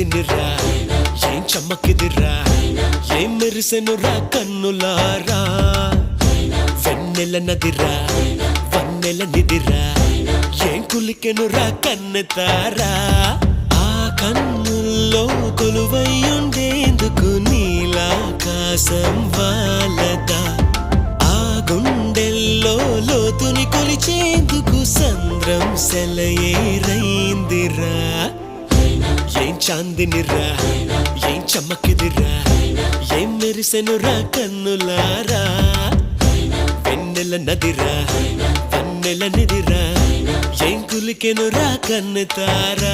చాందినిరా ఏం చమ్మకిదిరా ఏం మెరిసెనురా కన్నులారా వెన్నెల నదిరా వన్నెల నిదిరా ఏం కులికెనురా కన్నెతారా ఆ కన్నుల్లో కొలువయ్యుండేందుకు నీలాకాశం వాలదా ఆ గుండెల్లో లోతుని కొలిచేందుకు సంద్రం సెలయేరైందిరా ఏం చాందినిరా ఏం చమ్మకిదిరా ఏం మెరిసెనురా కన్నులారా వెన్నెల నదిరా వన్నెల నిదిరా ఏం కులికెనురా కన్నెతారా